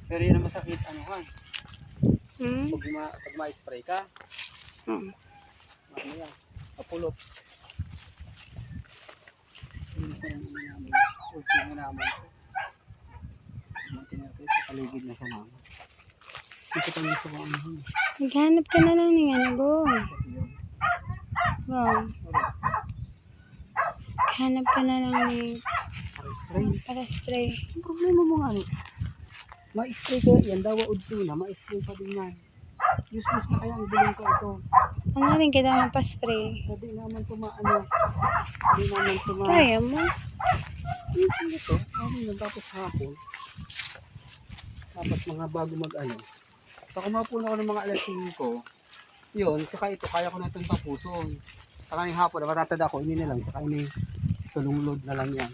Pero yun ang masakit, ano han? Hmm? Pag ma-spray ka, Hmm. ano yan, kapulot. Yun pa rin ano namin, ultimo namin. Buti natin sa paligid na sa naman. Ito pang gusto ko ano han. Maghanap ka na lang ng ano, go. Go. Hanap ka na lang ni Para spray. para spray. Ang problema mo nga, ma-spray ko yan, dawa udto na, ma-spray pa din yan. Useless na kaya ang bilhin ko ito. Ano rin kita mapaspray? Hindi naman tumaano. Hindi naman tumaano. Kaya mo? Ito, ano yun, tapos hapon. Tapos mga bago mag-ano. Pag kumapon ako ng mga alas 5, yun, saka ito, kaya ko na itong tapuson. Saka yung hapon, matatanda ko, ini na lang, saka ini tulong load na lang yan.